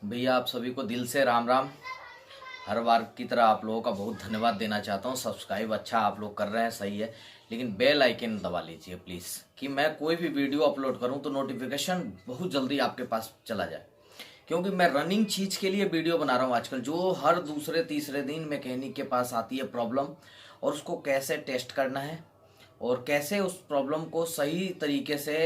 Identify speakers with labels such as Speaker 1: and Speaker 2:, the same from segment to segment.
Speaker 1: भैया आप सभी को दिल से राम राम। हर बार की तरह आप लोगों का बहुत धन्यवाद देना चाहता हूँ। सब्सक्राइब अच्छा आप लोग कर रहे हैं, सही है, लेकिन बेल आइकन दबा लीजिए प्लीज़, कि मैं कोई भी वीडियो अपलोड करूँ तो नोटिफिकेशन बहुत जल्दी आपके पास चला जाए। क्योंकि मैं रनिंग चीज़ के लिए वीडियो बना रहा हूँ आजकल, जो हर दूसरे तीसरे दिन मैकेनिक के पास आती है प्रॉब्लम, और उसको कैसे टेस्ट करना है और कैसे उस प्रॉब्लम को सही तरीके से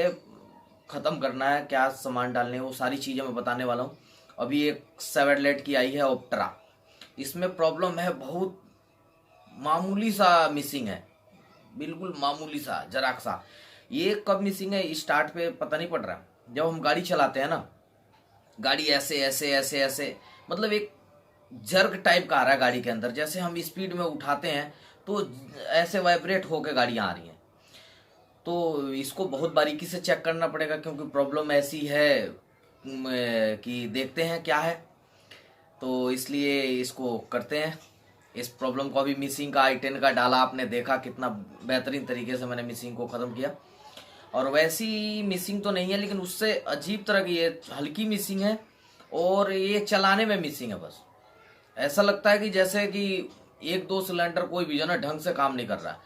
Speaker 1: ख़त्म करना है, क्या सामान डालने हैं, वो सारी चीज़ें मैं बताने वाला हूँ। अभी एक सेवेडलेट की आई है ऑप्ट्रा, इसमें प्रॉब्लम है बहुत मामूली सा मिसिंग है, बिल्कुल मामूली सा, जराक सा। ये कब मिसिंग है, स्टार्ट पे पता नहीं पड़ रहा। जब हम गाड़ी चलाते हैं ना, गाड़ी ऐसे ऐसे ऐसे ऐसे, मतलब एक जर्क टाइप का आ रहा है गाड़ी के अंदर, जैसे हम स्पीड में उठाते हैं तो ऐसे वाइब्रेट होकर गाड़ियाँ आ रही हैं। तो इसको बहुत बारीकी से चेक करना पड़ेगा, क्योंकि प्रॉब्लम ऐसी है कि देखते हैं क्या है, तो इसलिए इसको करते हैं। इस प्रॉब्लम को अभी मिसिंग का i10 का डाला, आपने देखा कितना बेहतरीन तरीके से मैंने मिसिंग को ख़त्म किया। और वैसी मिसिंग तो नहीं है, लेकिन उससे अजीब तरह की ये हल्की मिसिंग है, और ये चलाने में मिसिंग है। बस ऐसा लगता है कि जैसे कि एक दो सिलेंडर कोई भी जो ना ढंग से काम नहीं कर रहा है।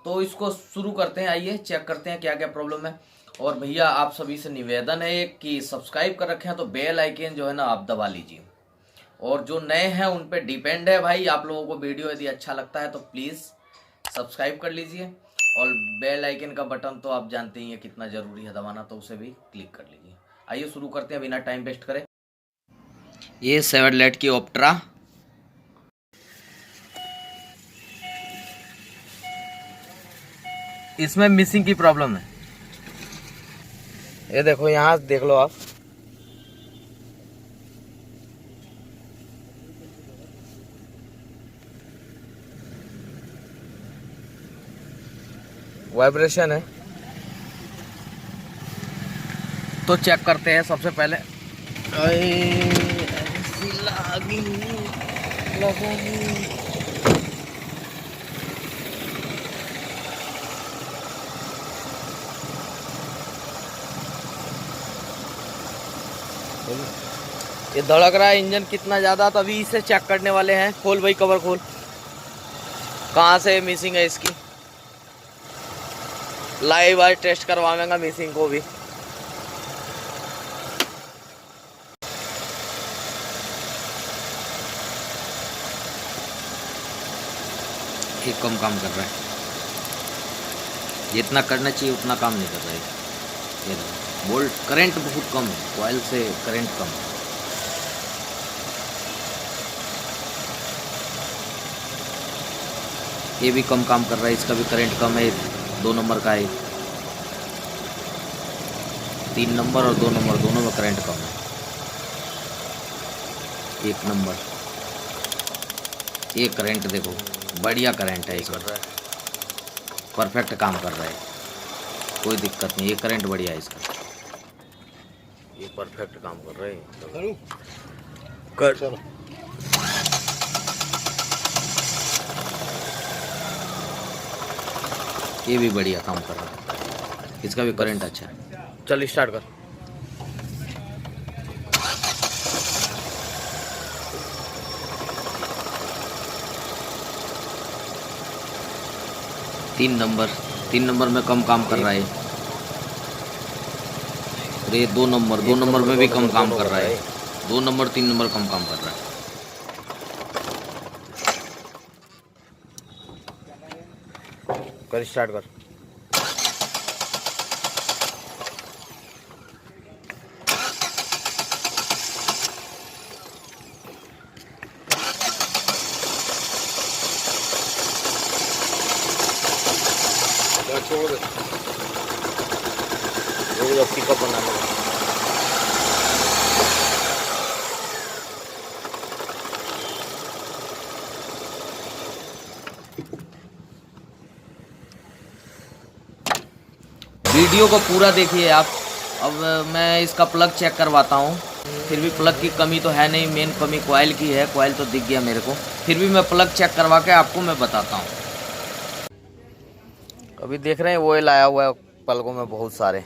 Speaker 1: तो इसको शुरू करते हैं, आइए चेक करते हैं क्या क्या प्रॉब्लम है। और भैया आप सभी से निवेदन है कि सब्सक्राइब कर रखे हैं तो बेल आइकन जो है ना आप दबा लीजिए। और जो नए हैं उन पे डिपेंड है भाई, आप लोगों को वीडियो यदि अच्छा लगता है तो प्लीज़ सब्सक्राइब कर लीजिए। और बेल आइकन का बटन तो आप जानते ही हैं कितना ज़रूरी है दबाना, तो उसे भी क्लिक कर लीजिए। आइए शुरू करते हैं बिना टाइम वेस्ट करें। ये सेवेडलेट की ऑप्ट्रा, इसमें मिसिंग की प्रॉब्लम है। ये देखो, यहाँ देख लो आप, वाइब्रेशन है। तो चेक करते हैं सबसे पहले। ये धड़क रहा है इंजन कितना ज्यादा, तो अभी इसे चेक करने वाले हैं। खोल भाई, कवर खोल, कहाँ से मिसिंग है इसकी। लाइव आज टेस्ट करवाएंगा मिसिंग को भी। ये कम काम कर रहा है, जितना करना चाहिए उतना काम नहीं कर रहा है। ये बोल्ट करंट बहुत कम है, कॉइल से करंट कम है। ये भी कम काम कर रहा है, इसका भी करंट कम है। 2 नंबर का है, 3 नंबर और 2 नंबर दोनों में करंट कम है। 1 नंबर, ये करंट देखो, बढ़िया करंट है इसका, परफेक्ट काम कर रहा है, कोई दिक्कत नहीं। ये करंट बढ़िया है इसका, ये परफेक्ट काम कर रहा है। चलो ये भी बढ़िया काम कर रहा है, इसका भी करंट अच्छा है। चल स्टार्ट कर। तीन नंबर में कम काम कर रहा है। अरे 2 नंबर में भी कम काम कर रहा है। 2 नंबर 3 नंबर कम काम कर रहा है। कर स्टार्ट कर। छोड़ दे, पिकअप बनाने में। वीडियो को पूरा देखिए आप। अब मैं इसका प्लग चेक करवाता हूँ। फिर भी प्लग की कमी तो है नहीं, मेन कमी कॉइल की है। कॉइल तो दिख गया मेरे को, फिर भी मैं प्लग चेक करवा के आपको मैं बताता हूँ। अभी देख रहे हैं ऑयल आया हुआ है पलकों में बहुत सारे,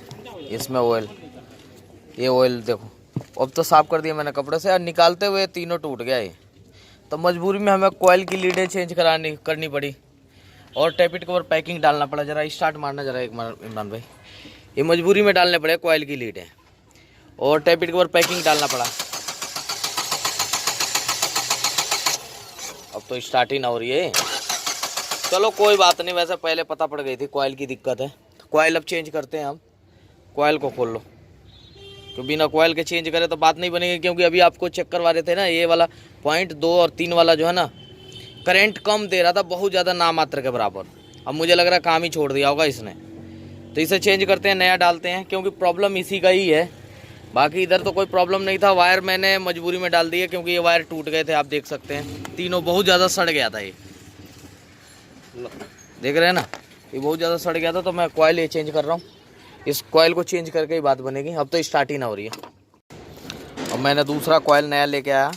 Speaker 1: इसमें ऑयल, ये ऑयल देखो अब तो साफ कर दिया मैंने कपड़े से, और निकालते हुए तीनों टूट गया ये। तो मजबूरी में हमें कॉइल की लीडें चेंज करनी पड़ी और टैपिट कवर पैकिंग डालना पड़ा। जरा स्टार्ट मारना जरा एक इमरान भाई, ये मजबूरी में डालने पड़े कॉइल की लीडें और टैपिट कवर पैकिंग डालना पड़ा। अब तो स्टार्ट ही ना हो रही है। चलो कोई बात नहीं, वैसे पहले पता पड़ गई थी कॉइल की दिक्कत है। कॉइल अब चेंज करते हैं हम। कॉइल को खोल लो, क्योंकि बिना कॉइल के चेंज करें तो बात नहीं बनेगी। क्योंकि अभी आपको चेक करवा रहे थे ना, ये वाला पॉइंट 2 और 3 वाला जो है ना, करंट कम दे रहा था, बहुत ज़्यादा नामात्र के बराबर। अब मुझे लग रहा है काम ही छोड़ दिया होगा इसने, तो इसे चेंज करते हैं, नया डालते हैं, क्योंकि प्रॉब्लम इसी का ही है। बाकी इधर तो कोई प्रॉब्लम नहीं था। वायर मैंने मजबूरी में डाल दिए क्योंकि ये वायर टूट गए थे, आप देख सकते हैं तीनों, बहुत ज़्यादा सड़ गया था ये, देख रहे हैं ना, ये बहुत ज़्यादा सड़ गया था। तो मैं कॉइल ये चेंज कर रहा हूँ, इस कॉइल को चेंज करके ही बात बनेगी। अब तो स्टार्ट ही ना हो रही है। अब मैंने दूसरा कॉइल नया लेके आया,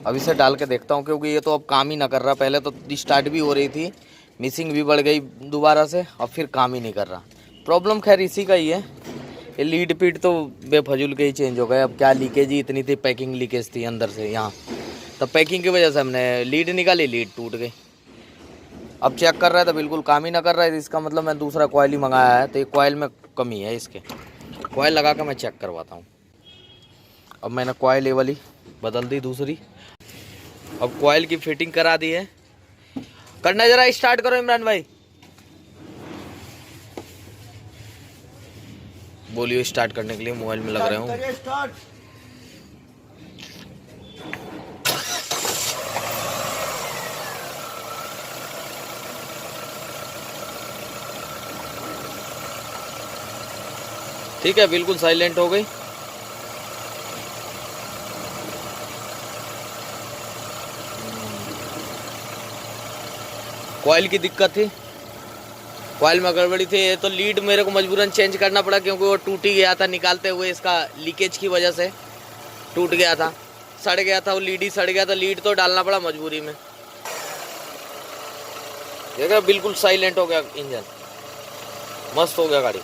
Speaker 1: अब इसे डाल के देखता हूँ, क्योंकि ये तो अब काम ही ना कर रहा। पहले तो स्टार्ट भी हो रही थी, मिसिंग भी बढ़ गई दोबारा से, अब फिर काम ही नहीं कर रहा। प्रॉब्लम खैर इसी का ही है। ये लीड पीड तो बेफजूल के ही चेंज हो गए। अब क्या लीकेज ही इतनी थी, पैकिंग लीकेज थी अंदर से यहाँ, तब पैकिंग की वजह से हमने लीड निकाली, लीड टूट गई। अब चेक कर रहा है तो बिल्कुल काम ही ना कर रहा है। इसका मतलब मैं दूसरा कॉइल ही मंगाया है, तो ये कॉइल में कमी है इसके। कॉइल लगा कर मैं चेक करवाता हूँ। अब मैंने कॉइल ये वाली बदल दी दूसरी, अब कॉइल की फिटिंग करा दी है। करना जरा स्टार्ट करो इमरान भाई, बोलियो स्टार्ट करने के लिए, मोबाइल में लग रहे हूँ। ठीक है, बिल्कुल साइलेंट हो गई। कॉइल की दिक्कत थी, कॉइल में गड़बड़ी थी, तो लीड मेरे को मजबूरन चेंज करना पड़ा, क्योंकि वो टूट ही गया था निकालते हुए। इसका लीकेज की वजह से टूट गया था, सड़ गया था, वो लीड ही सड़ गया था। लीड तो डालना पड़ा मजबूरी में। देखा, बिल्कुल साइलेंट हो गया इंजन, मस्त हो गया गाड़ी।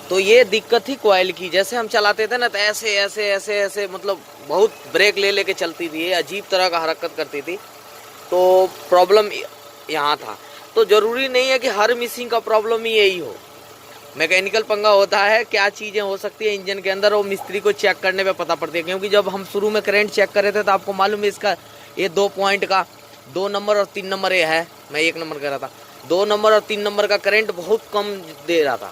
Speaker 1: तो ये दिक्कत थी कॉइल की। जैसे हम चलाते थे ना, तो ऐसे ऐसे ऐसे ऐसे मतलब बहुत ब्रेक ले लेके चलती थी, अजीब तरह का हरकत करती थी। तो प्रॉब्लम यहाँ था। तो ज़रूरी नहीं है कि हर मिसिंग का प्रॉब्लम ही यही हो, मैकेनिकल पंगा होता है। क्या चीज़ें हो सकती है इंजन के अंदर, वो मिस्त्री को चेक करने पे पता पड़ती है। क्योंकि जब हम शुरू में करंट चेक कर रहे थे, तो आपको मालूम है इसका ये 2 पॉइंट का 2 नंबर और 3 नंबर ये है, मैं 1 नंबर कर रहा था। 2 नंबर और 3 नंबर का करंट बहुत कम दे रहा था।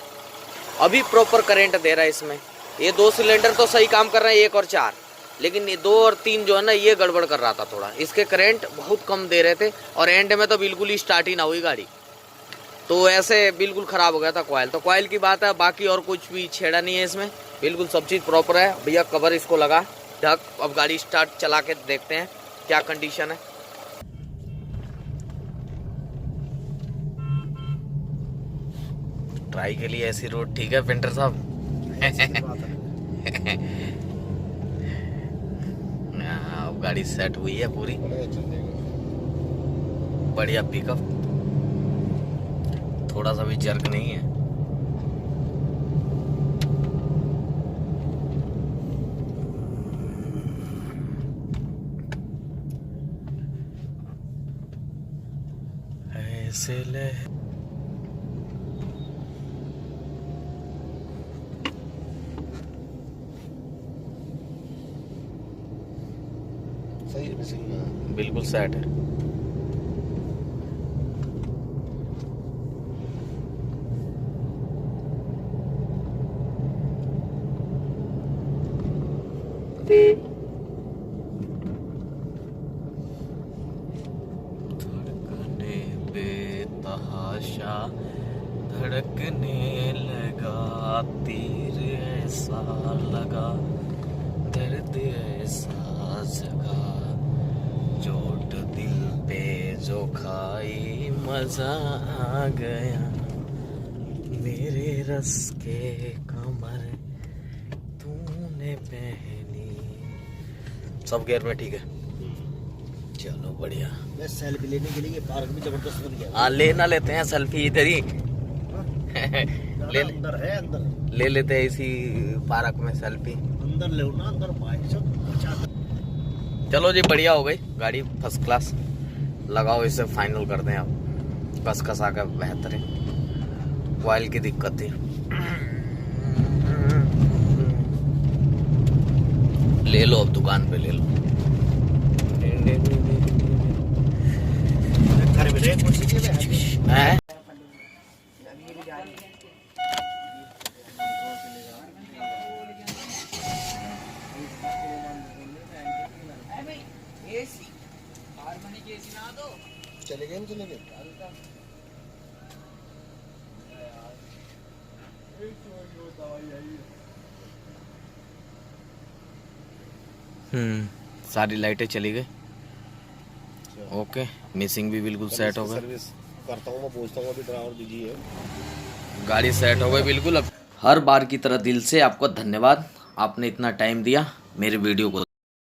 Speaker 1: अभी प्रॉपर करंट दे रहा है इसमें। ये 2 सिलेंडर तो सही काम कर रहे हैं, 1 और 4, लेकिन ये 2 और 3 जो है ना, ये गड़बड़ कर रहा था थोड़ा। इसके करंट बहुत कम दे रहे थे, और एंड में तो बिल्कुल ही स्टार्ट ही ना हुई गाड़ी। तो ऐसे बिल्कुल ख़राब हो गया था कॉइल। तो कॉइल की बात है, बाकी और कुछ भी छेड़ा नहीं है इसमें, बिल्कुल सब चीज़ प्रॉपर है। भैया कवर इसको लगा ढक। अब गाड़ी स्टार्ट चला के देखते हैं क्या कंडीशन है। ट्राई के लिए ऐसी रोड ठीक है पेंटर साहब? अब गाड़ी सेट हुई है पूरी, बढ़िया पिकअप, थोड़ा सा भी जर्क नहीं है। ऐसे ले बिल्कुल सेट है। धड़कने बेतहाशा धड़कने लगा, तीर ऐसा लगा, दर्द ऐसा जगा, चोट दिल पे जो खाई, मजा आ गया, मेरे रस के कमर तूने पहनी। सब गियर में ठीक है, चलो बढ़िया।
Speaker 2: मैं सेल्फी लेने के लिए पार्क भी जबरदस्त बन गया।
Speaker 1: हाँ, लेना लेते हैं सेल्फी इधर ही।
Speaker 2: अंदर है, अंदर
Speaker 1: ले लेते हैं इसी पार्क में सेल्फी।
Speaker 2: अंदर ले ना अंदर भाई सब बचा।
Speaker 1: चलो जी, बढ़िया हो गई गाड़ी, फर्स्ट क्लास। लगाओ इसे, फाइनल कर दें अब। कस कसा का बेहतर है, ऑयल की दिक्कत थी। ले लो अब, दुकान पे ले लो।
Speaker 2: घर में रहे मोटरसाइकिल में
Speaker 1: हैं?
Speaker 2: चले गए चले गए।
Speaker 1: सारी लाइटें चली गई। ओके, मिसिंग भी बिल्कुल सेट हो गई।
Speaker 2: सर्विस करता हूँ मैं, पूछता हूँ अभी ड्राइवर दीजिए।
Speaker 1: गाड़ी सेट हो गई बिल्कुल। अब हर बार की तरह दिल से आपको धन्यवाद, आपने इतना टाइम दिया मेरे वीडियो को।